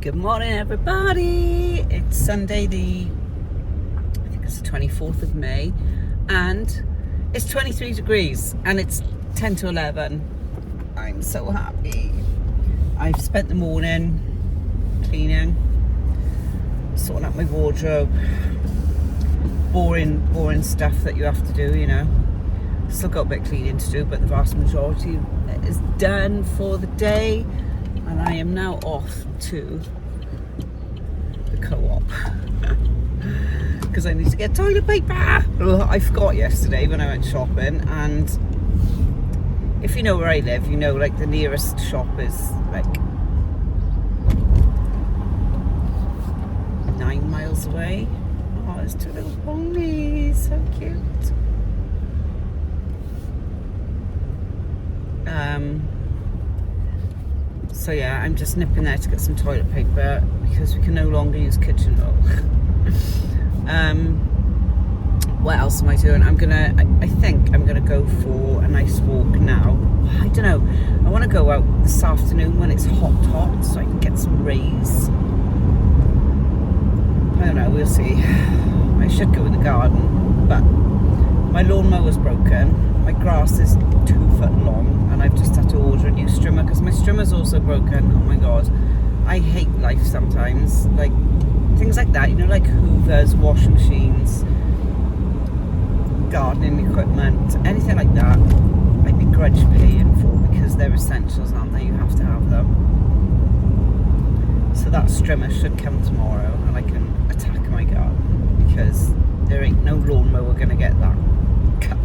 Good morning, everybody. It's Sunday, I think it's the 24th of May, and it's 23 degrees, and it's 10 to 11. I'm so happy. I've spent the morning cleaning, sorting out my wardrobe, boring stuff that you have to do, you know. Still got a bit of cleaning to do, but the vast majority is done for the day. And I am now off to the co-op because I need to get toilet paper. I forgot yesterday when I went shopping, and if you know where I live, you know, like, the nearest shop is like 9 miles away. Oh, there's two little ponies, so cute. So yeah, I'm just nipping there to get some toilet paper because we can no longer use kitchen roll. What else am I doing? I think I'm gonna go for a nice walk now. I don't know. I want to go out this afternoon when it's hot, so I can get some rays. I don't know. We'll see. I should go in the garden, but my lawnmower's broken. My grass is 2 foot long, and I've just had to order a new strimmer because my strimmer's also broken. Oh my god, I hate life sometimes. Like, things like that, you know, like hoovers, washing machines, gardening equipment, anything like that, I begrudge paying for because they're essentials, aren't they? You have to have them. So that strimmer should come tomorrow, and I can attack my garden because there ain't no lawnmower gonna get that cut.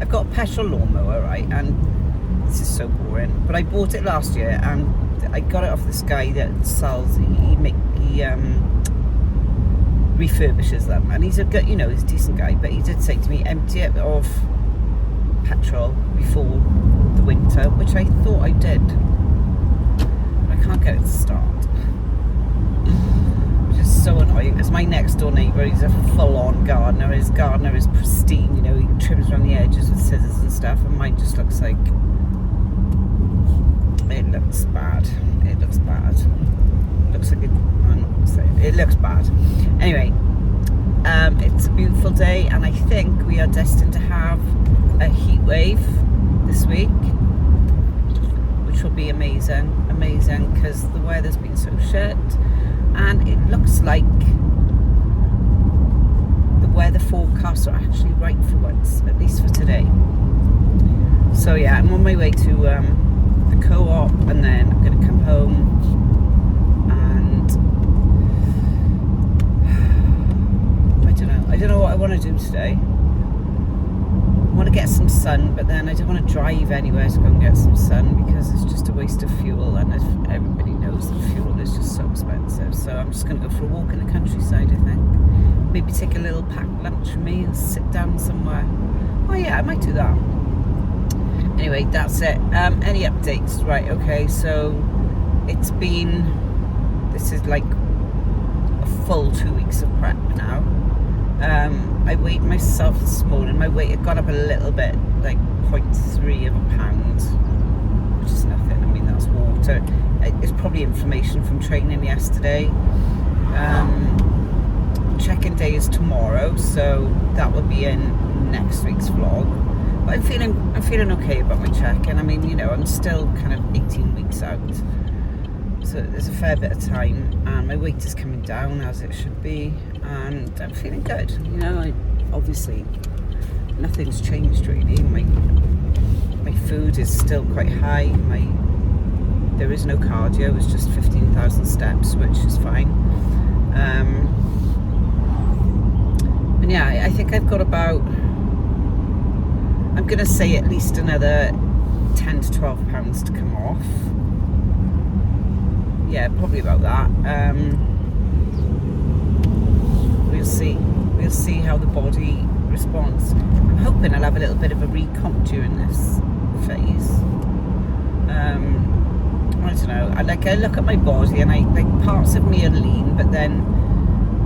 I've got a petrol lawnmower, right, and this is so boring, but I bought it last year, and I got it off this guy that sells, he refurbishes them, and he's a good, you know, he's a decent guy, but he did say to me, empty it of petrol before the winter, which I thought I did, but I can't get it to start. So annoying because my next door neighbour, he's a full-on gardener. His gardener is pristine, you know, he trims around the edges with scissors and stuff, and mine just looks like, it looks bad. It looks bad. Looks like I'm not gonna say it. It looks bad. Anyway, it's a beautiful day, and I think we are destined to have a heat wave this week, which will be amazing because the weather's been so shit. And it looks like the weather forecasts are actually right for once, at least for today. So yeah, I'm on my way to the co-op, and then I'm going to come home and I don't know what I want to do today. I want to get some sun, but then I don't want to drive anywhere to go and get some sun because it's just a waste of fuel, and everybody knows that fuel is just so expensive. So I'm just going to go for a walk in the countryside, I think. Maybe take a little packed lunch for me and sit down somewhere. Oh yeah, I might do that. Anyway, that's it. Any updates? Right, okay, so this is like a full 2 weeks of prep now. I weighed myself this morning. My weight had gone up a little bit, like 0.3 of a pound, which is nothing. I mean, that's water. It's probably inflammation from training yesterday. Check-in day is tomorrow, so that will be in next week's vlog. But I'm feeling okay about my check-in. I mean, you know, I'm still kind of 18 weeks out, so there's a fair bit of time, and my weight is coming down as it should be, and I'm feeling good. You know, obviously nothing's changed really. My food is still quite high. There is no cardio. It's just 15,000 steps, which is fine. And yeah, I think I've got about, I'm gonna say at least another 10 to 12 pounds to come off. Yeah, probably about that. We'll see how the body responds. I'm hoping I'll have a little bit of a recomp during this phase. I don't know. I look at my body, and parts of me are lean, but then,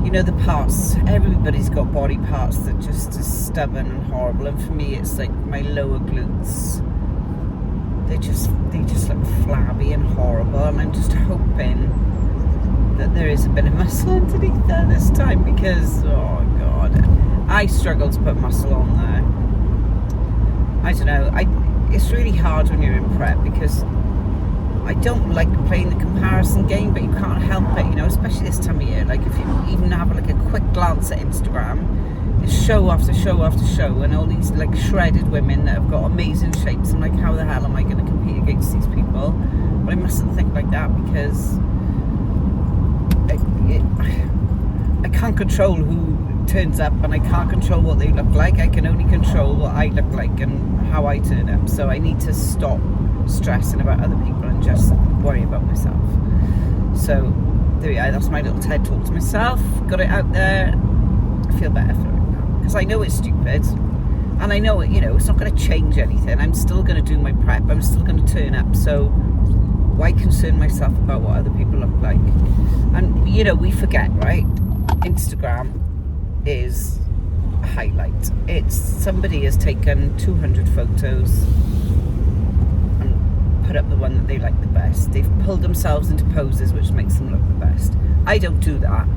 you know, the parts, everybody's got body parts that just are stubborn and horrible, and for me it's like my lower glutes. They just look flabby and horrible, and I'm just hoping that there is a bit of muscle underneath there this time, because, oh God, I struggle to put muscle on there. I don't know, it's really hard when you're in prep, because I don't like playing the comparison game, but you can't help it, you know, especially this time of year. Like, if you even have like a quick glance at Instagram, it's show after show after show, and all these like shredded women that have got amazing shapes. I'm like, how the hell am I going to compete against these people? But I mustn't think like that, because I can't control who turns up, and I can't control what they look like. I can only control what I look like and how I turn up. So I need to stop stressing about other people and just worry about myself. So there we are, that's my little TED talk to myself. Got it out there. I feel better for it now, because I know it's stupid, and I know it, you know, it's not going to change anything. I'm still going to do my prep, I'm still going to turn up, so why concern myself about what other people look like? And you know, we forget, right? Instagram is a highlight. It's somebody has taken 200 photos and put up the one that they like the best. They've pulled themselves into poses which makes them look the best. I don't do that.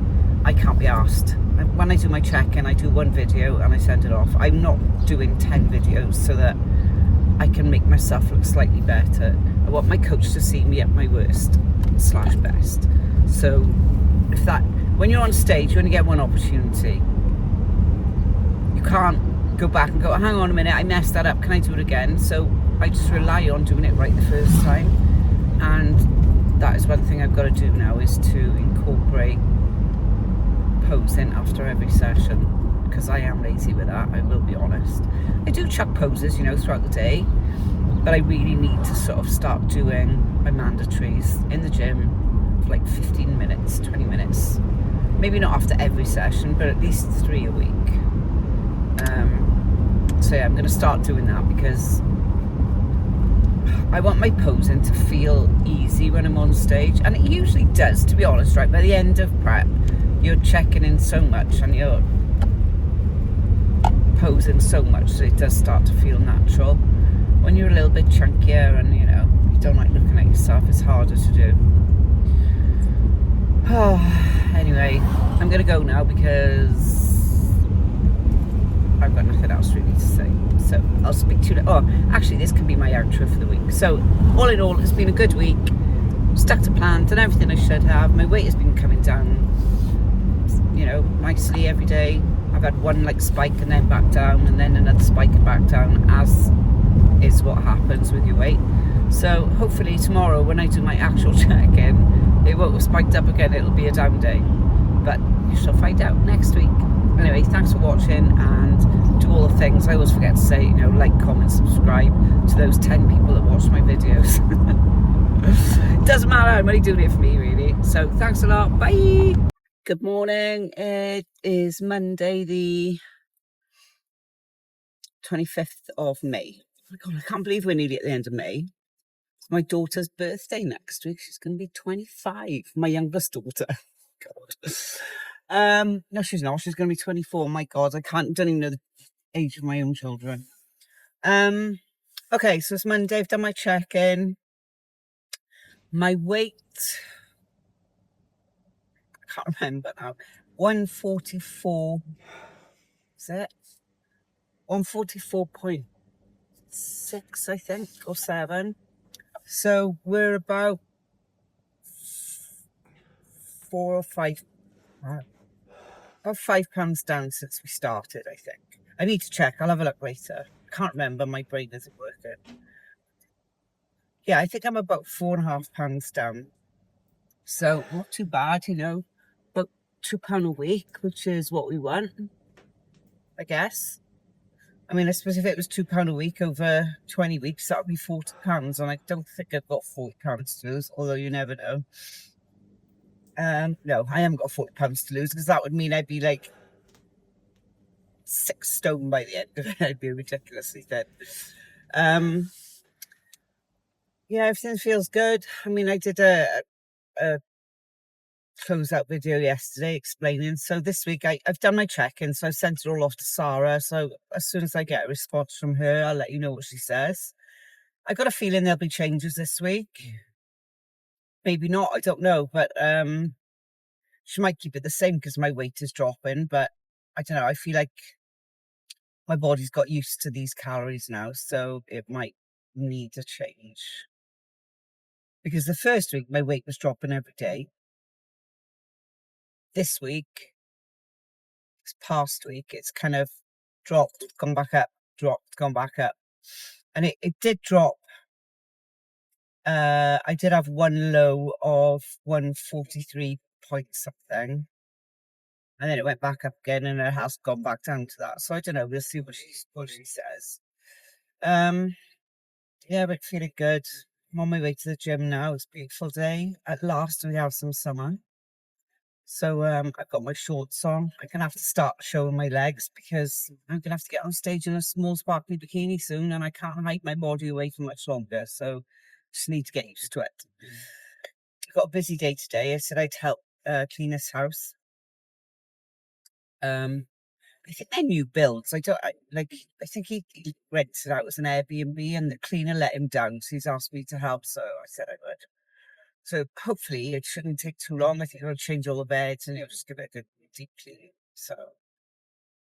I can't be asked. When I do my check-in, I do one video and I send it off. I'm not doing 10 videos so that I can make myself look slightly better. I want my coach to see me at my worst / best. So if that, when you're on stage, you only get one opportunity. You can't go back and go, hang on a minute, I messed that up, can I do it again? So I just rely on doing it right the first time. And that is one thing I've got to do now, is to incorporate posing after every session, because I am lazy with that, I will be honest. I do chuck poses, you know, throughout the day, but I really need to sort of start doing my mandatories in the gym for like 15 minutes, 20 minutes. Maybe not after every session, but at least 3 a week. So yeah, I'm going to start doing that, because I want my posing to feel easy when I'm on stage, and it usually does, to be honest, right? By the end of prep, you're checking in so much and you're posing so much, so it does start to feel natural. When you're a little bit chunkier and, you know, you don't like looking at yourself, it's harder to do. Anyway, I'm going to go now, because I've got nothing else really to say. So I'll speak to you. Oh, actually, this can be my outro for the week. So all in all, it's been a good week. Stuck to plan, done everything I should have. My weight has been coming down, you know, nicely every day. I've had one like spike and then back down, and then another spike and back down, as is what happens with your weight. So hopefully tomorrow, when I do my actual check-in, it won't have spiked up again, it'll be a down day. But you shall find out next week. Anyway, thanks for watching, and do all the things. I always forget to say, you know, like, comment, subscribe to those 10 people that watch my videos. Doesn't matter, I'm only doing it for me, really. So thanks a lot, bye. Good morning, it is Monday the 25th of May. Oh my God, I can't believe we're nearly at the end of May. It's my daughter's birthday next week. She's going to be 25, my youngest daughter. God. No, she's not. She's going to be 24. My God, don't even know the age of my own children. Okay, so it's Monday. I've done my check-in. My weight, I can't remember now. 144. Is it 144.6? I think, or 7. So we're about 4 or 5. About 5 pounds down since we started, I think. I need to check. I'll have a look later. Can't remember. My brain isn't working. Yeah, I think I'm about 4.5 pounds down. So not too bad, you know. About £2 a week, which is what we want, I guess. I mean, I suppose if it was £2 a week over 20 weeks, that would be £40. And I don't think I've got £40 to lose, although you never know. No, I haven't got £40 to lose, because that would mean I'd be like 6 stone by the end of it. I'd be ridiculously thin. Yeah, everything feels good. I mean, I did a closeout video yesterday explaining. So this week I've done my check-in, so I've sent it all off to Sarah. So as soon as I get a response from her, I'll let you know what she says. I got a feeling there'll be changes this week. Maybe not, I don't know. But She might keep it the same because my weight is dropping, but I don't know, I feel like my body's got used to these calories now, so it might need a change. Because the first week, my weight was dropping every day. This past week, it's kind of dropped, gone back up, dropped, gone back up. And it did drop. I did have one low of 143 point something. And then it went back up again, and it has gone back down to that. So I don't know, we'll see what she says. Yeah, but feeling good. I'm on my way to the gym now. It's a beautiful day. At last, we have some summer. So I've got my shorts on. I'm going to have to start showing my legs because I'm going to have to get on stage in a small sparkly bikini soon, and I can't hide my body away for much longer. So just need to get used to it. I've got a busy day today. I said I'd help clean this house. I think they're new builds. I think he rents it out as an Airbnb, and the cleaner let him down, so he's asked me to help. So I said I would. So hopefully it shouldn't take too long. I think I'll change all the beds and it'll just give it a good deep clean. So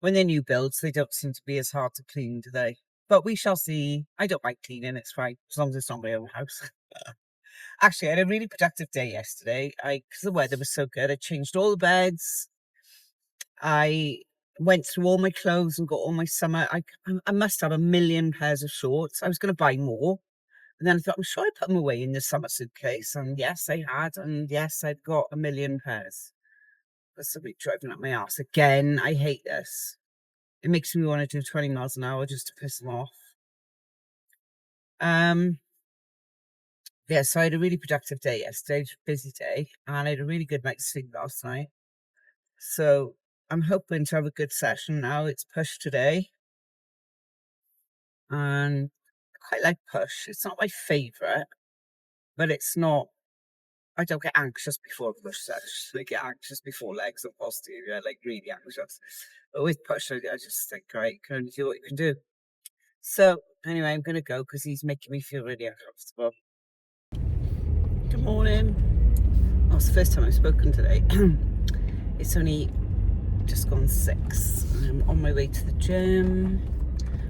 when they're new builds, they don't seem to be as hard to clean, do they? But we shall see. I don't mind cleaning. It's fine as long as it's not my own house. Actually, I had a really productive day yesterday. Because the weather was so good, I changed all the beds. I went through all my clothes and got all my summer. I must have 1 million pairs of shorts. I was going to buy more. And then I thought, I'm sure I put them away in the summer suitcase. And yes, I had. And yes, I'd got 1 million pairs. That's a bit driving up my ass. Again, I hate this. It makes me want to do 20 miles an hour just to piss them off. Yeah, so I had a really productive day yesterday, busy day. And I had a really good night's sleep last night. So I'm hoping to have a good session now. It's push today. And I quite like push. It's not my favourite, but it's not. I don't get anxious before a push session. I get anxious before legs or posterior, like really anxious. But with push, I just think, right, you can only do what you can do. So anyway, I'm going to go because he's making me feel really uncomfortable. Good morning. Oh, it's the first time I've spoken today. It's only just gone 6. I'm on my way to the gym.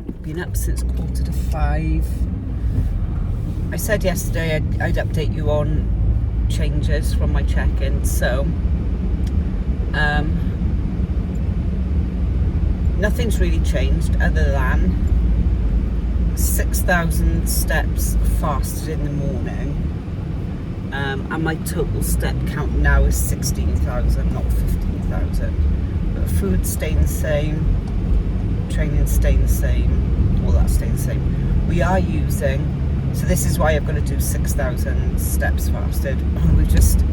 I've been up since 4:45. I said yesterday I'd update you on changes from my check-in. So nothing's really changed other than 6,000 steps fasted in the morning. And my total step count now is 16,000, not 15,000. But food's staying the same, training staying the same, all that staying the same. We are using, so this is why I've got to do 6,000 steps fasted. We've just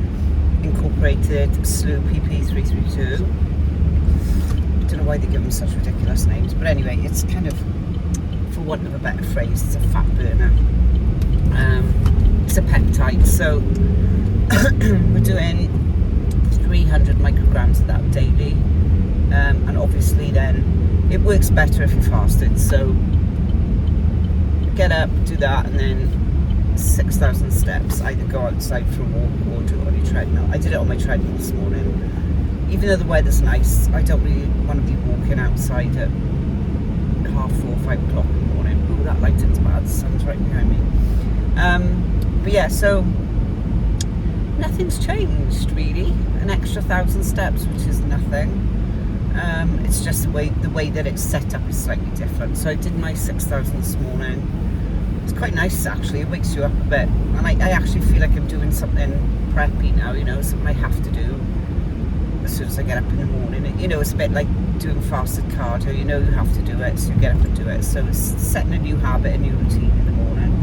incorporated SLU PP332. I don't know why they give them such ridiculous names, but anyway, it's kind of, for want of a better phrase, it's a fat burner. It's a peptide, so we're doing 300 micrograms of that daily, and obviously then it works better if you fasted. So get up, do that, and then 6,000 steps. Either go outside for a walk or do it on your treadmill. I did it on my treadmill this morning. Even though the weather's nice, I don't really want to be walking outside at 4:30, 5 o'clock in the morning. Oh, that lighting's bad. The sun's right behind me. But yeah, so nothing's changed really. An extra 1,000 steps, which is nothing. It's just the way that it's set up is slightly different. So I did my 6,000 this morning. It's quite nice actually. It wakes you up a bit, and I actually feel like I'm doing something preppy now. You know, something I have to do as soon as I get up in the morning. You know, it's a bit like doing fasted cardio. You know, you have to do it, so you get up and do it. So it's setting a new habit, a new routine in the morning.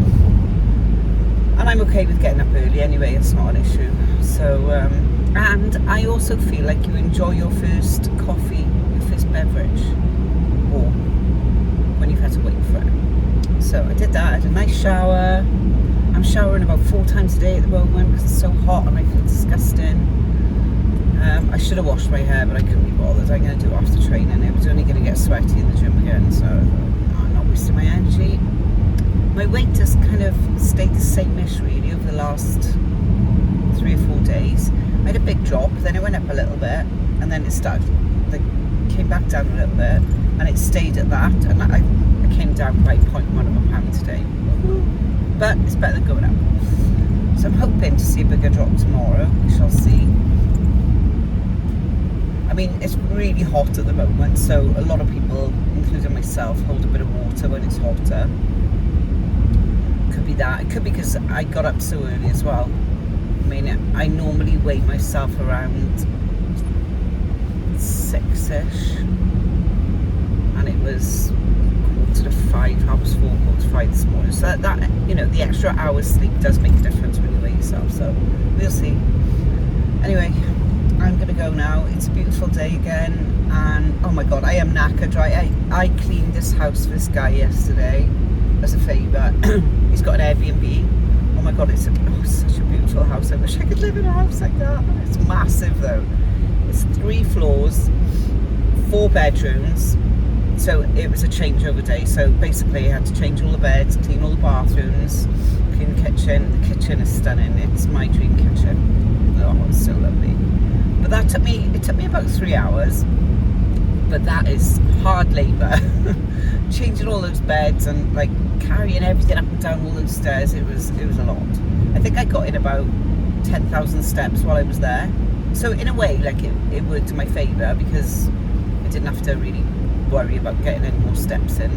And I'm okay with getting up early anyway, it's not an issue. So, and I also feel like you enjoy your first coffee, your first beverage, or when you've had to wait for it. So I did that, I had a nice shower. I'm showering about 4 times a day at the moment because it's so hot and I feel disgusting. I should have washed my hair, but I couldn't be bothered. I'm going to do it after training. It was only going to get sweaty in the gym again, so I'm not wasting my energy. My weight has kind of stayed the same-ish really over the last 3 or 4 days. I had a big drop drop, then it went up a little bit, and then it started, like, came back down a little bit, and it stayed at that, and I came down by 0.1 of a pound today. But it's better than going up. So I'm hoping to see a bigger drop tomorrow. We shall see. I mean, it's really hot at the moment, so a lot of people, including myself, hold a bit of water when it's hotter. Could be that. It could be because I got up so early as well. I mean, I normally weigh myself around 6ish, and it was 4:45, 4:45 this morning. So that, you know, the extra hour's sleep does make a difference when you weigh yourself. So we'll see. Anyway, I'm gonna go now. It's a beautiful day again, and oh my god, I am knackered. Right, I cleaned this house for this guy yesterday as a favour. He's got an Airbnb. Oh my god, it's such a beautiful house. I wish I could live in a house like that. It's massive though. It's 3 floors, 4 bedrooms. So it was a changeover day. So basically I had to change all the beds, clean all the bathrooms, clean the kitchen. The kitchen is stunning. It's my dream kitchen. Oh, it's so lovely. But it took me about 3 hours. But that is hard labour. Changing all those beds and like carrying everything up and down all those stairs, it was a lot. I think I got in about 10,000 steps while I was there. So in a way, like it worked in my favour because I didn't have to really worry about getting any more steps in.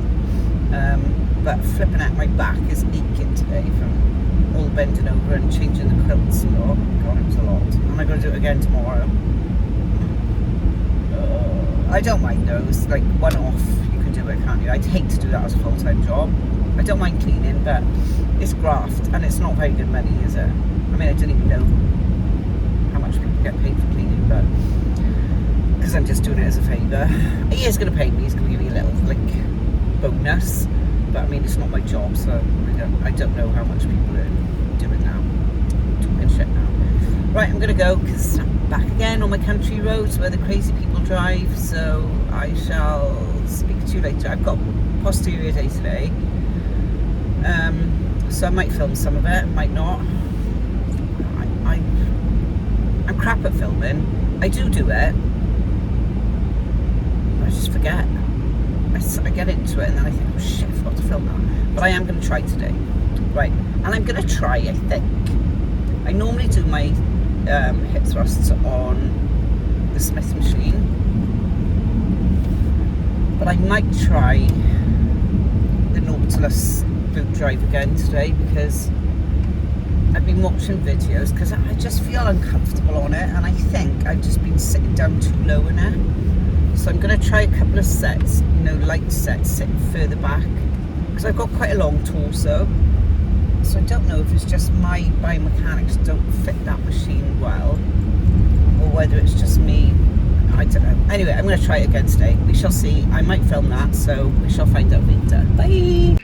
But flipping out, my back is aching today from all bending over and changing the quilts. And oh god, it was a lot. And I'm going to do it again tomorrow. I don't mind those, like one off, you can do it, can't you? I'd hate to do that as a full-time job. I don't mind cleaning, but it's graft and it's not very good money, is it? I mean, I don't even know how much people get paid for cleaning, but because I'm just doing it as a favour. He is going to pay me, he's going to give me a little like bonus, but I mean, it's not my job, so I don't know how much people are doing now. Talking shit now. Right, I'm going to go because I'm back again on my country roads where the crazy people drive, so I shall speak to you later. I've got posterior day today, so I might film some of it, might not. I'm crap at filming. I do it, I just forget. I get into it and then I think, oh shit, I forgot to film that. But I am going to try today. Right, and I'm going to try, I think. I normally do my hip thrusts on the Smith machine, but I might try the Nautilus boot drive again today because I've been watching videos because I just feel uncomfortable on it, and I think I've just been sitting down too low in it. So I'm going to try a couple of sets, you know, light sets, sitting further back because I've got quite a long torso. So I don't know if it's just my biomechanics don't fit that machine well, or whether it's just me. I don't know. Anyway, I'm going to try it again today. We shall see. I might film that, so we shall find out later. Bye!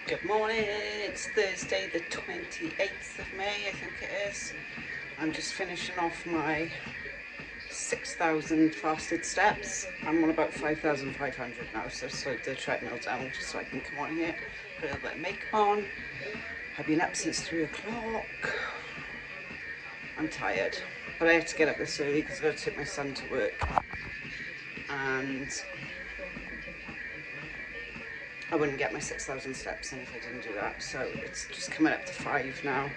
Good morning. It's Thursday the 28th of May, I think it is. I'm just finishing off my 6,000 fasted steps. I'm on about 5,500 now, so I slowed the treadmill down just so I can come on here, put a little bit of makeup on. I've been up since 3 o'clock. I'm tired, but I had to get up this early because I've got to take my son to work, and I wouldn't get my 6,000 steps in if I didn't do that. So it's just coming up to 5 now.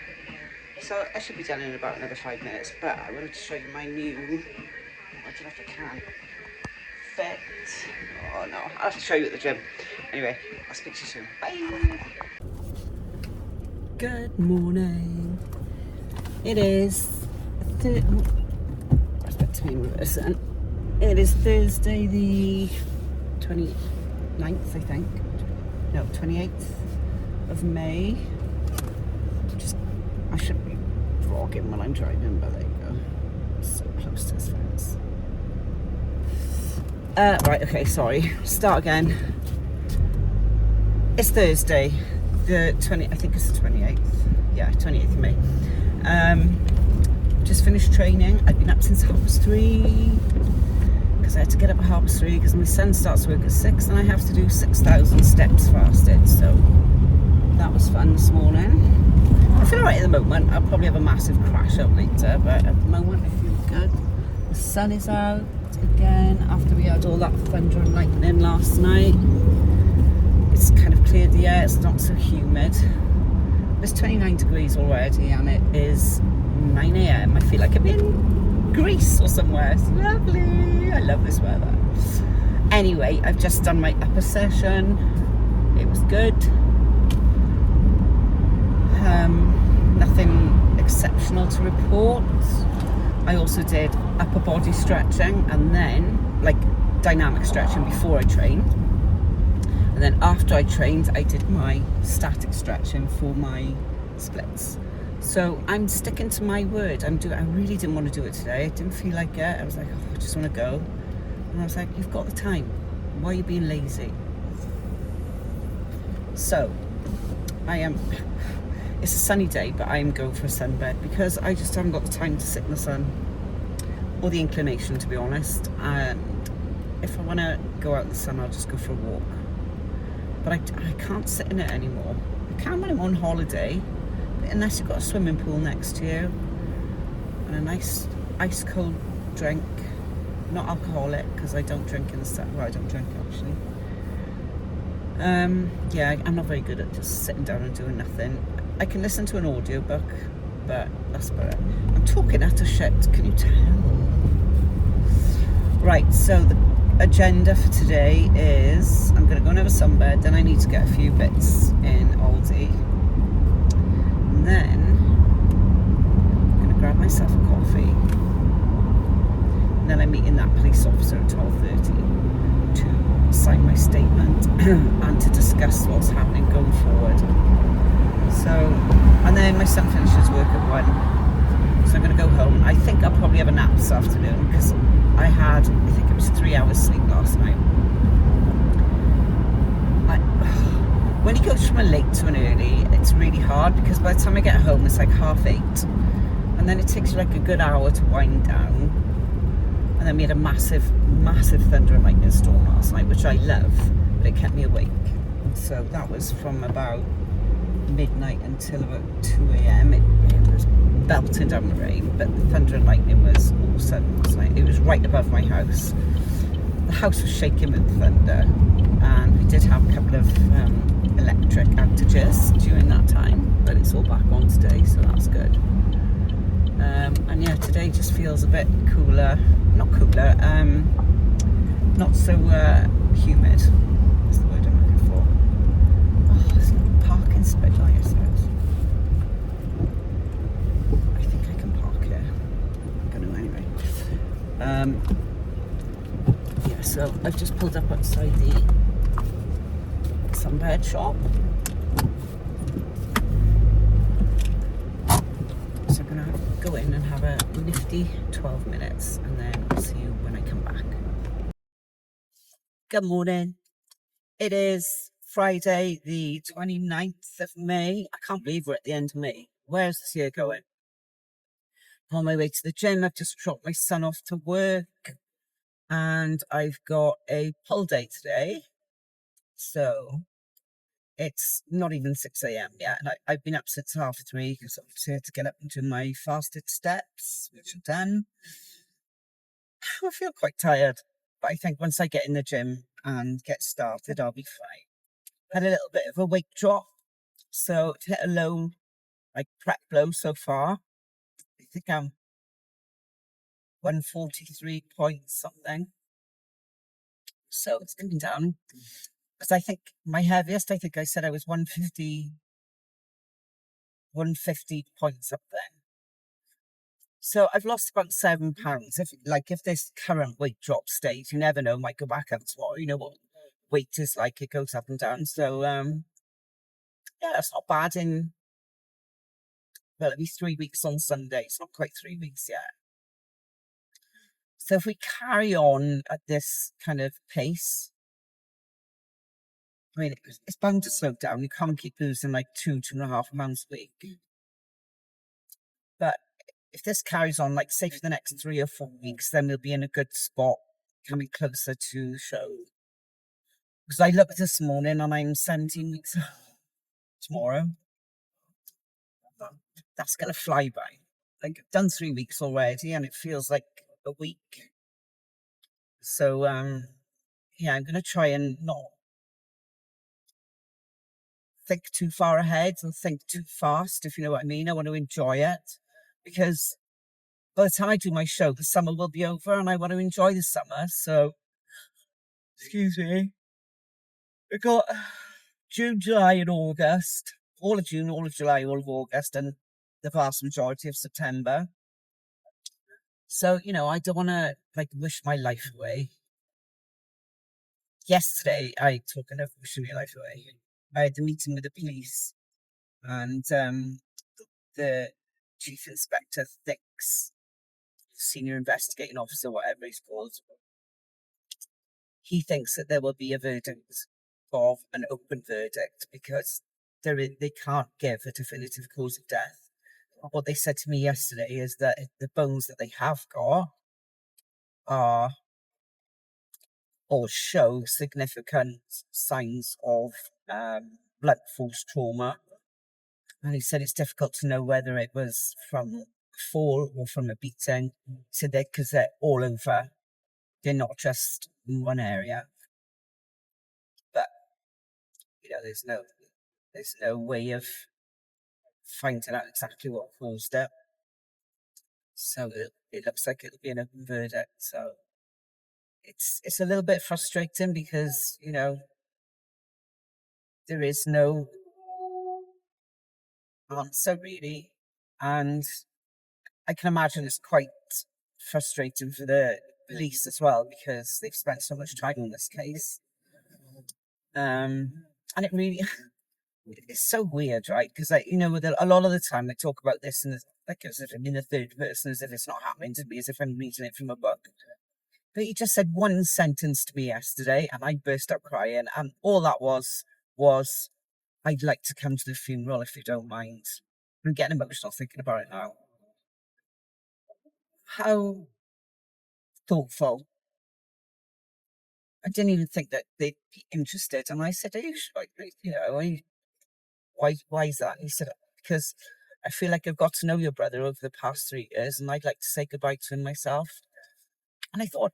So I should be done in about another 5 minutes, but I wanted to show you my new, I don't know if I can, fit. Oh no, I'll have to show you at the gym. Anyway, I'll speak to you soon. Bye! Good morning. It is, it is Thursday the 29th, I think. No, 28th of May. I should be vlogging when I'm driving, but there you go. So close to his fence. Right, okay, sorry. Start again. It's Thursday, I think it's the 28th. Yeah, 28th of May. Just finished training. I've been up since 3:30 because I had to get up at 3:30 because my son starts work at 6 and I have to do 6,000 steps fasted. So that was fun this morning. I feel alright at the moment. I'll probably have a massive crash out later, but at the moment I feel good. The sun is out again after we had all that thunder and lightning last night. It's kind of cleared the air, it's not so humid. It's 29 degrees already and it is 9 a.m. I feel like I'm in Greece or somewhere. It's lovely. I love this weather. Anyway, I've just done my upper session. It was good. Nothing exceptional to report. I also did upper body stretching and then like dynamic stretching before I trained. And then after I trained, I did my static stretching for my splits. So I'm sticking to my word. I really didn't want to do it today. I didn't feel like it. I was like, oh, I just want to go. And I was like, you've got the time. Why are you being lazy? So it's a sunny day, but I am going for a sunbed because I just haven't got the time to sit in the sun or the inclination, to be honest. And if I want to go out in the sun, I'll just go for a walk. But I can't sit in it anymore. I can when I'm on holiday, unless you've got a swimming pool next to you and a nice ice cold drink. Not alcoholic, because I don't drink in the sun. Well, I don't drink actually. Yeah, I'm not very good at just sitting down and doing nothing. I can listen to an audiobook, but that's about it. I'm talking utter shit, can you tell? Right, so the agenda for today is I'm going to go and have a sunbed, then I need to get a few bits in Aldi. And then I'm going to grab myself a coffee. And then I'm meeting that police officer at 12:30 to sign my statement and to discuss what's happening going forward. So, and then my son finishes work at 1. So I'm going to go home. I think I'll probably have a nap this afternoon because I think it was 3 hours sleep last night. When he goes from a late to an early, it's really hard because by the time I get home, it's like 8:30. And then it takes you like a good hour to wind down. And then we had a massive thunder and lightning storm last night, which I love, but it kept me awake. So that was from about midnight until about 2 a.m. It was belting down the rain, but the thunder and lightning was awesome last night. It was right above my house. The house was shaking with the thunder, and we did have a couple of electric outages during that time, but it's all back on today, so that's good. And yeah, today just feels a bit cooler. Not cooler, not so humid. That's the word I'm looking for. Oh, it's not a parking spot, I suppose. I think I can park here. I'm going to anyway. Yeah, so I've just pulled up outside the sunbed shop. So I'm going to go in and have a nifty 12 minutes and then I'll see you when I come back. Good morning. It is Friday the 29th of May. I can't believe we're at the end of May. Where's this year going? On my way to the gym, I've just dropped my son off to work and I've got a pull day today. So it's not even 6 a.m. yet. And I've been up since 3:30 because I had to get up and do my fasted steps, which I've done. I feel quite tired, but I think once I get in the gym and get started, I'll be fine. Had a little bit of a weight drop, so to hit a low, like prep low so far, I think I'm 143 point something. So it's coming down because I think my heaviest, I think I said I was 150 point something. So I've lost about 7 pounds. If this current weight drop stays, you never know, might go back up tomorrow. You know what weight is like, it goes up and down. So yeah, it's not bad it'll be 3 weeks on Sunday. It's not quite 3 weeks yet. So if we carry on at this kind of pace, I mean, it's bound to slow down. You can't keep losing like 2.5 pounds a week. But if this carries on, like say for the next 3 or 4 weeks, then we'll be in a good spot coming closer to the show. Because I looked this morning and I'm 17 weeks tomorrow. that's going to fly by. Like, I've done 3 weeks already, and it feels like a week. So, yeah, I'm going to try and not think too far ahead and think too fast, if you know what I mean. I want to enjoy it, because by the time I do my show, the summer will be over, and I want to enjoy the summer. So, excuse me. I got June, July, and August. All of June, all of July, all of August, and the vast majority of September. So, I don't want to like wish my life away. Yesterday, talking of wishing your life away, I had a meeting with the police, and the chief inspector thinks, senior investigating officer, whatever he's called, he thinks that there will be a verdict of an open verdict, because they can't give a definitive cause of death. What they said to me yesterday is that the bones that they have got are or show significant signs of blunt force trauma. And he said it's difficult to know whether it was from a fall or from a beating. He said that because they're all over, they're not just in one area. But there's no way of finding out exactly what caused it. So it looks like it'll be an open verdict. So it's a little bit frustrating, because there is no answer really, and I can imagine it's quite frustrating for the police as well, because they've spent so much time on this case. And it really, it's so weird, right? Because with a lot of the time they talk about this and like as if I'm in the third person, as if it's not happening to me, as if I'm reading it from a book. But he just said one sentence to me yesterday, and I burst out crying. And all that was, I'd like to come to the funeral if you don't mind. I'm getting emotional thinking about it now. How thoughtful. I didn't even think that they'd be interested. And I said, are you sure? Why is that? And he said, because I feel like I've got to know your brother over the past 3 years, and I'd like to say goodbye to him myself. And I thought,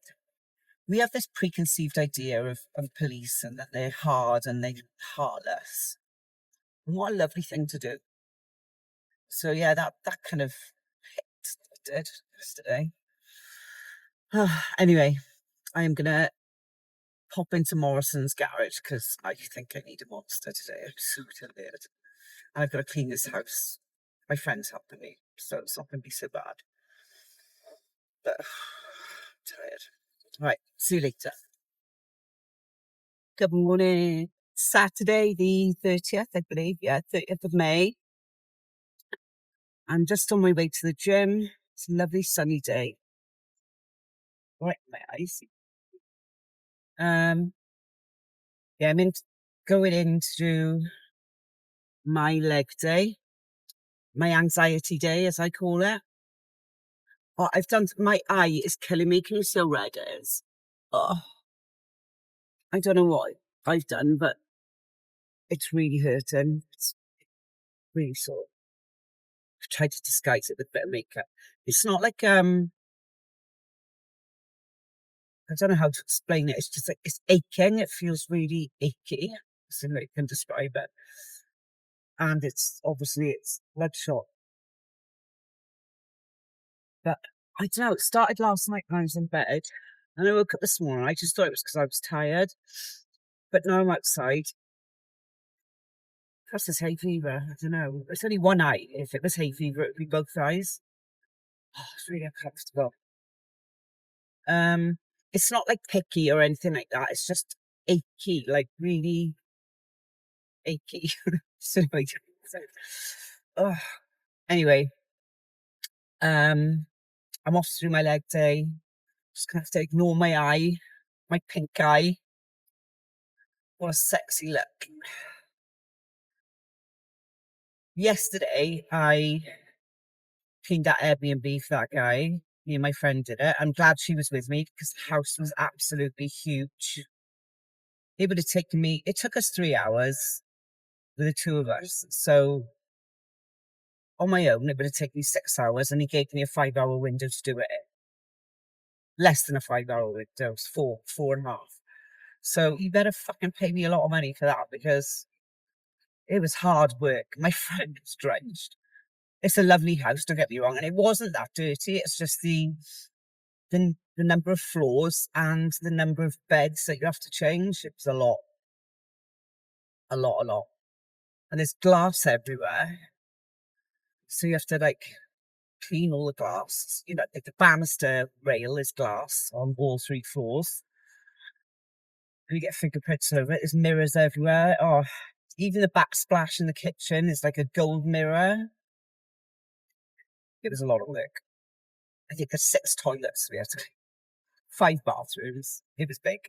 we have this preconceived idea of police, and that they're hard and they're heartless. And what a lovely thing to do. So yeah, that kind of did yesterday. Anyway, I am gonna pop into Morrison's garage, because I think I need a monster today. I'm so tired, and I've got to clean this house. My friend's helping me, so it's not going to be so bad. But I'm tired. Right, see you later. Good morning. Saturday the 30th, I believe. Yeah, 30th of May. I'm just on my way to the gym. It's a lovely sunny day. Right, my eyes. Yeah, I'm going into my leg day, my anxiety day, as I call it. Oh, my eye is killing me. Can you see how red it is? Oh, I don't know what I've done, but it's really hurting. It's really sore. I've tried to disguise it with a bit of makeup. It's not like, I don't know how to explain it. It's just like, it's aching. It feels really achy. That's the way I can describe it. And it's bloodshot. But I don't know, it started last night when I was in bed. And I woke up this morning. I just thought it was because I was tired. But now I'm outside. Perhaps it's hay fever. I don't know. It's only one eye. If it was hay fever, it would be both eyes. Oh, it's really uncomfortable. It's not like picky or anything like that. It's just achy, like really achy. So, anyway, I'm off through my leg day. Just gonna have to ignore my eye, my pink eye. What a sexy look. Yesterday, I cleaned that Airbnb for that guy. Me and my friend did it. I'm glad she was with me, because the house was absolutely huge. It would have taken me, it took us 3 hours with the two of us. So on my own, it would have taken me 6 hours, and he gave me a 5-hour window to do it in. Less than a 5-hour window, it's 4.5. So you better fucking pay me a lot of money for that, because it was hard work. My friend was drenched. It's a lovely house, don't get me wrong, and it wasn't that dirty. It's just the number of floors and the number of beds that you have to change. It was a lot. A lot. And there's glass everywhere. So you have to like clean all the glass. You know, like the banister rail is glass on all 3 floors. And you get fingerprints over it. There's mirrors everywhere. Oh, even the backsplash in the kitchen is like a gold mirror. It was a lot of work. I think there's 6 toilets. We had to 5 bathrooms. It was big.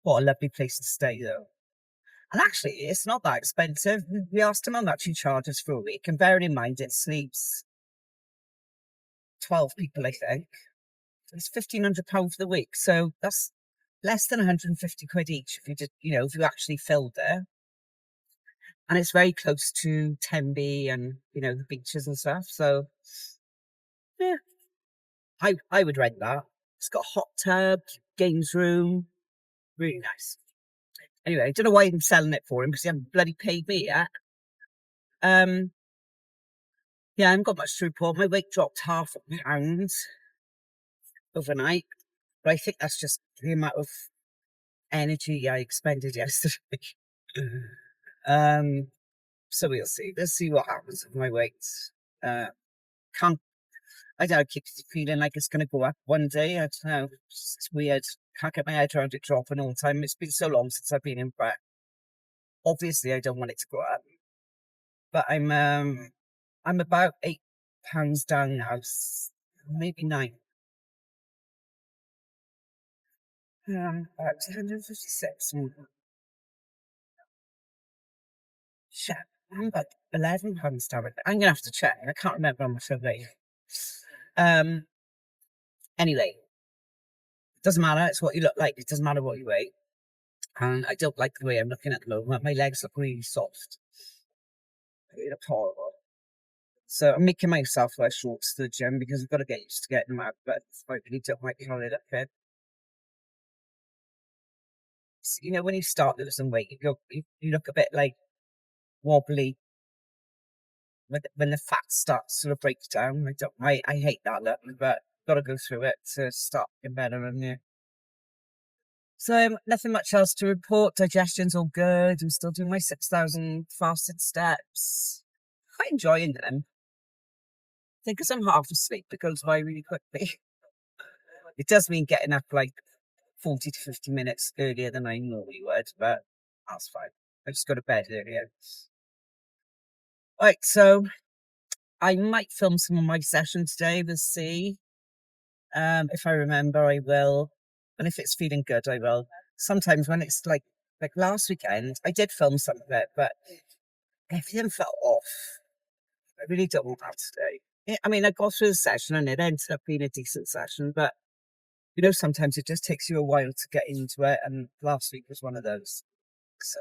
What a lovely place to stay, though. And actually, it's not that expensive. We asked him how much he charges for a week, and bearing in mind it sleeps 12 people, I think. It's £1,500 for the week, so that's less than 150 quid each if you did, you know, if you actually filled there. And it's very close to Tenby and, you know, the beaches and stuff. So yeah, I would rent that. It's got a hot tub, games room, really nice. Anyway, I don't know why I'm selling it for him, because he hasn't bloody paid me yet. Yeah, I haven't got much to report. My weight dropped £0.5 overnight, but I think that's just the amount of energy I expended yesterday. So we'll see. Let's see what happens with my weight. Can't. I don't know, I keep feeling like it's going to go up one day. I don't know. It's weird. Can't get my head around it dropping all the time. It's been so long since I've been in prep. Obviously, I don't want it to go up, but I'm about £8 down now, maybe 9. About 256. Shit, I'm about £11 down. I'm gonna have to check. I can't remember how much I weigh. Anyway, it doesn't matter. It's what you look like. It doesn't matter what you weigh. And I don't like the way I'm looking at the moment. My legs look really soft. They look horrible. So I'm making myself wear shorts to the gym because I've got to get used to getting them out. But I really don't like how they look good. So, you know, when you start losing weight, you look a bit like wobbly when the fat starts to break down. I hate that look, but got to go through it to start getting better. And yeah. So nothing much else to report. Digestion's all good. I'm still doing my 6,000 fasted steps. Quite enjoying them. I think because I'm half asleep, it goes by really quickly. It does mean getting up like 40 to 50 minutes earlier than I normally would, but that's fine. I just go to bed earlier. Right, so I might film some of my sessions today. We'll see. If I remember, I will. And if it's feeling good, I will. Sometimes when it's like last weekend, I did film some of it, but everything felt off. I really don't want that today. I mean, I got through the session and it ended up being a decent session, but you know, sometimes it just takes you a while to get into it, and last week was one of those. So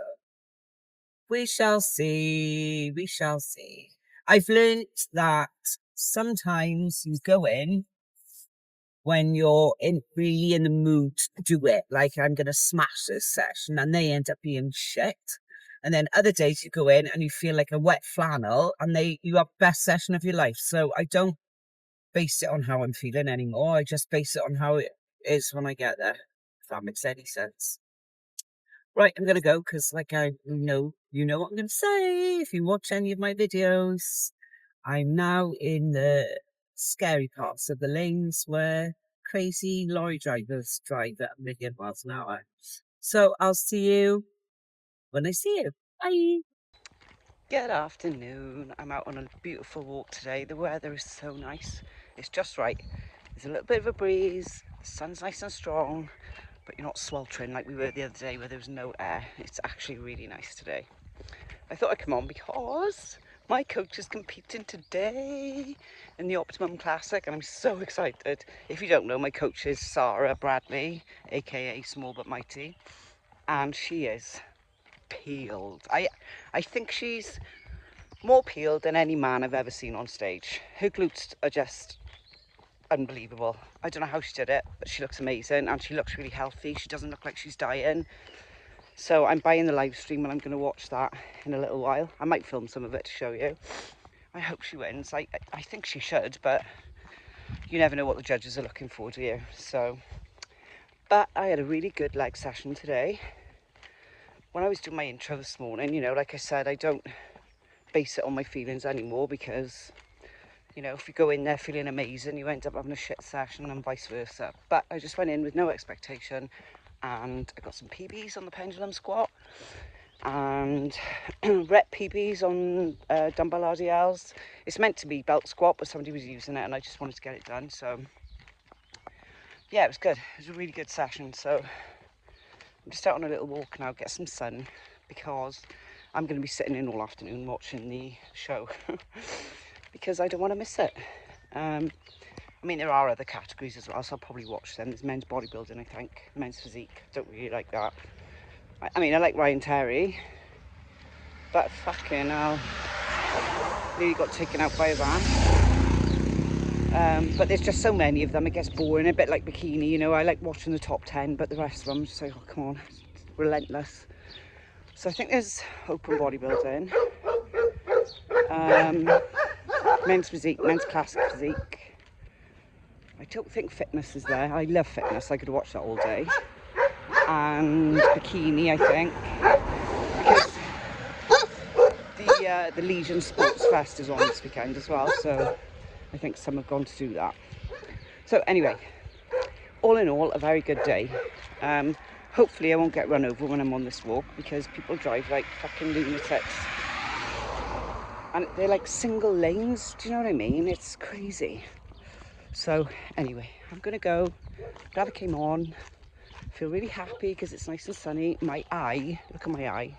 we shall see. We shall see. I've learned that sometimes you go in when you're really in the mood to do it. Like, I'm going to smash this session, and they end up being shit. And then other days you go in and you feel like a wet flannel, and you have best session of your life. So I don't base it on how I'm feeling anymore. I just base it on how it is when I get there, if that makes any sense. Right, I'm going to go because, like, you know what I'm going to say if you watch any of my videos. I'm now in the scary parts of the lanes where crazy lorry drivers drive at 1,000,000 miles an hour. So I'll see you when I see you. Bye. Good afternoon. I'm out on a beautiful walk today. The weather is so nice. It's just right. There's a little bit of a breeze. The sun's nice and strong, but you're not sweltering like we were the other day where there was no air. It's actually really nice today. I thought I'd come on because my coach is competing today in the Optimum Classic, and I'm so excited. If you don't know, my coach is Sarah Bradley, aka Small But Mighty, and she is peeled. I think she's more peeled than any man I've ever seen on stage. Her glutes are just unbelievable. I don't know how she did it, but she looks amazing and she looks really healthy. She doesn't look like she's dying. So I'm buying the live stream and I'm going to watch that in a little while. I might film some of it to show you. I hope she wins. I think she should, but you never know what the judges are looking for, do you? So, but I had a really good leg session today. When I was doing my intro this morning, you know, like I said, I don't base it on my feelings anymore because, you know, if you go in there feeling amazing, you end up having a shit session and vice versa. But I just went in with no expectation and I got some PBs on the pendulum squat and rep PBs on dumbbell RDLs. It's meant to be belt squat, but somebody was using it and I just wanted to get it done. So yeah, it was good. It was a really good session. So I'm just out on a little walk now, get some sun, because I'm going to be sitting in all afternoon watching the show because I don't want to miss it. I mean, there are other categories as well, so I'll probably watch them. There's men's bodybuilding, I think, men's physique. Don't really like that. I mean, I like Ryan Terry, but fucking hell, nearly got taken out by a van. But there's just so many of them, it gets boring, a bit like bikini, you know. I like watching the top 10, but the rest of them, I'm just like, oh, come on, it's relentless. So I think there's open bodybuilding, men's physique, men's classic physique. I don't think fitness is there. I love fitness, I could watch that all day. And bikini, I think, because the Legion Sports Fest is on this weekend as well, so I think some have gone to do that. So anyway, all in all, a very good day. Hopefully I won't get run over when I'm on this walk because people drive like fucking lunatics. And they're like single lanes, do you know what I mean? It's crazy. So anyway, I'm gonna go. Glad I came on. Feel really happy because it's nice and sunny. My eye, look at my eye.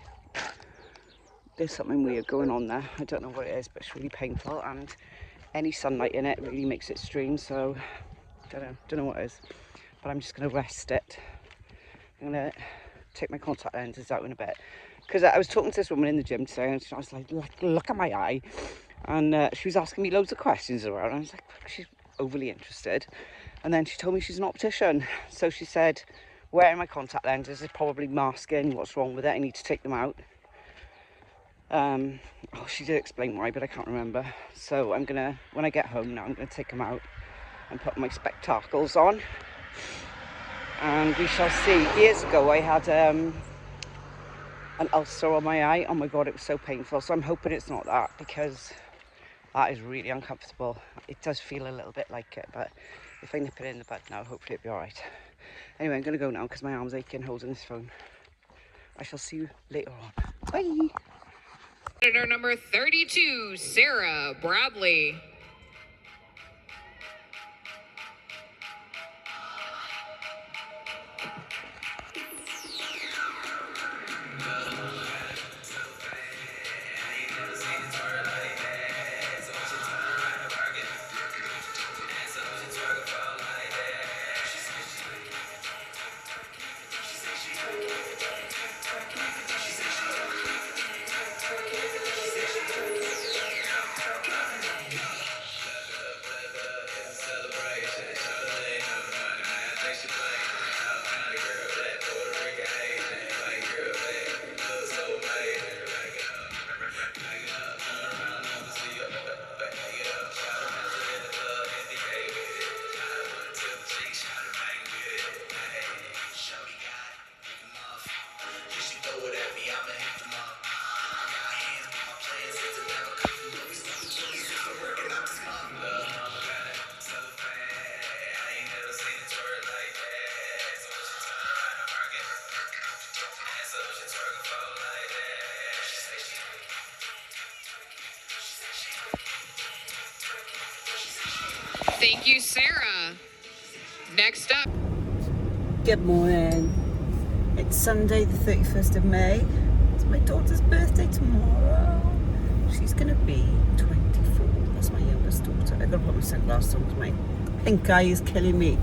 There's something weird going on there. I don't know what it is, but it's really painful, and any sunlight in it really makes it stream, so don't know what it is. But I'm just gonna rest it. I'm gonna take my contact lenses out in a bit. Because I was talking to this woman in the gym today and I was like, look at my eye. And she was asking me loads of questions around. I was like, she's overly interested. And then she told me she's an optician. So she said, wearing my contact lenses is probably masking. What's wrong with it? I need to take them out. She did explain why, but I can't remember. So I'm gonna, when I get home now, I'm gonna take them out and put my spectacles on. And we shall see. Years ago I had an ulcer on my eye. Oh my god, it was so painful. So I'm hoping it's not that, because that is really uncomfortable. It does feel a little bit like it, but if I nip it in the bud now, hopefully it'll be all right. Anyway, I'm gonna go now because my arm's aching holding this phone. I shall see you later on. Bye. Senator number 32, Sarah Bradley. Thank you, Sarah. Next up. Good morning. It's Sunday the 31st of May. It's my daughter's birthday tomorrow. She's going to be 24. That's my youngest daughter. I've got to put my sunglasses on because my pink eye is killing me.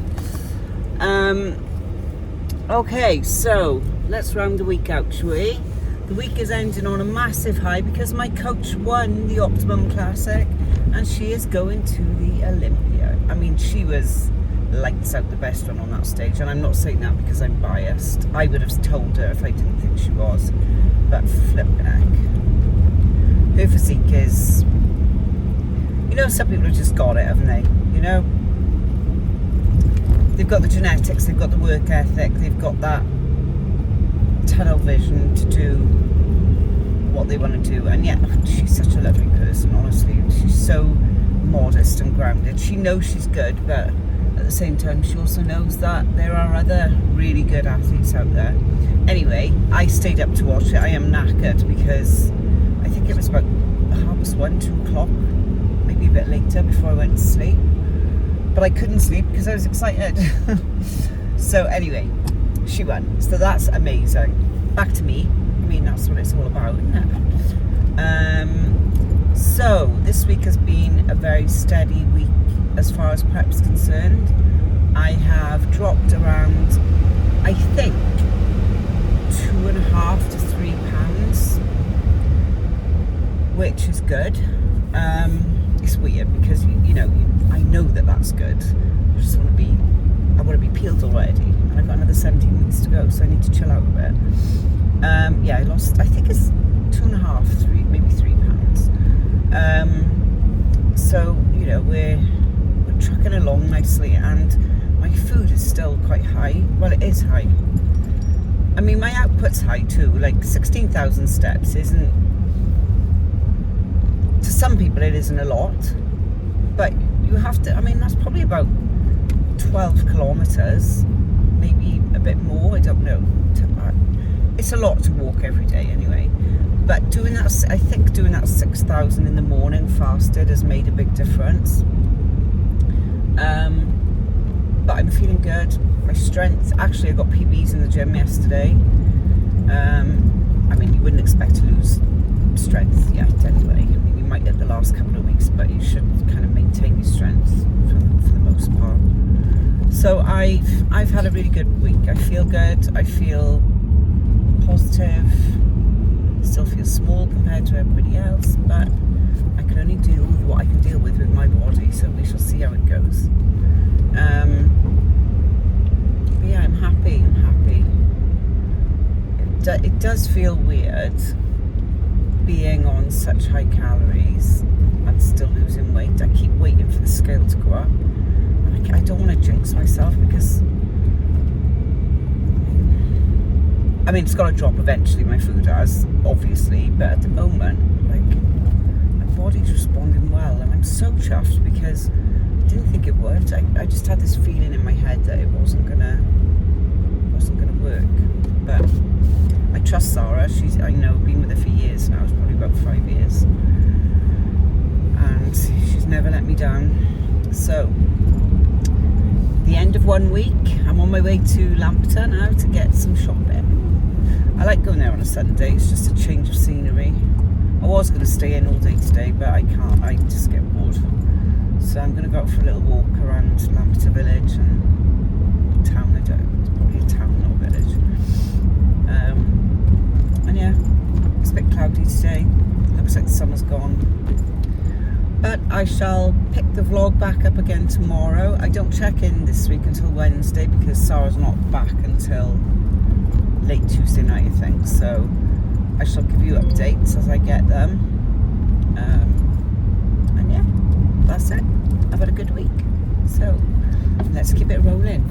Okay, so let's round the week out, shall we? The week is ending on a massive high because my coach won the Optimum Classic and she is going to the Olympia. I mean, she was lights out, the best one on that stage, and I'm not saying that because I'm biased. I would have told her if I didn't think she was, but flipping heck. Her physique is, you know, some people have just got it, haven't they? You know, they've got the genetics, they've got the work ethic, they've got that tunnel vision to do what they want to do. And yet she's such a lovely person, honestly. She's so modest and grounded. She knows she's good, but at the same time she also knows that there are other really good athletes out there. Anyway, I stayed up to watch it. I am knackered because I think it was about 1:30, 2 o'clock, maybe a bit later before I went to sleep, but I couldn't sleep because I was excited. So anyway, she won, so that's amazing. Back to me. I mean, that's what it's all about, isn't it? So this week has been a very steady week as far as prep's concerned. I have dropped around, I think, 2.5 to 3 pounds, which is good. It's weird because you know, I know that that's good. I just want to be peeled already, and I've got another 17 weeks to go, so I need to chill out a bit. Yeah, I lost, I think it's 2.5, 3, maybe 3 pounds. So you know, we're trucking along nicely, and my food is still quite high. Well, it is high. I mean, my output's high too. Like 16,000 steps isn't, to some people it isn't a lot, but you have to, I mean, that's probably about 12 kilometers, maybe a bit more, I don't know. It's a lot to walk every day anyway, but doing that, I think doing that 6,000 in the morning fasted has made a big difference. But I'm feeling good. My strength, actually I got PBs in the gym yesterday. I mean, you wouldn't expect to lose strength yet anyway. I mean, you might get the last couple of weeks, but you should kind of maintain your strength for the most part. So I've had a really good week. I feel good. I feel positive. Still feel small compared to everybody else, but I can only deal with what I can deal with my body. So we shall see how it goes. But yeah, I'm happy. It does feel weird being on such high calories and still losing weight. I keep waiting for the scale to go up. I don't want to jinx myself because, I mean, it's got to drop eventually, my food has, obviously, but at the moment, like, my body's responding well, and I'm so chuffed because I didn't think it would. I just had this feeling in my head that it wasn't gonna work, but I trust Sarah. She's, I know, been with her for years now. It's probably about 5 years, and she's never let me down. So the end of 1 week, I'm on my way to Lampeter now to get some shopping. I like going there on a Sunday. It's just a change of scenery. I was going to stay in all day today, but I can't. I just get bored. So I'm going to go out for a little walk around Lampeter village and town. It's probably a town, not a village. And yeah, it's a bit cloudy today. Looks like the summer's gone. But I shall pick the vlog back up again tomorrow. I don't check in this week until Wednesday because Sarah's not back until late Tuesday night, I think. So I shall give you updates as I get them. And yeah, that's it. I've had a good week. So let's keep it rolling.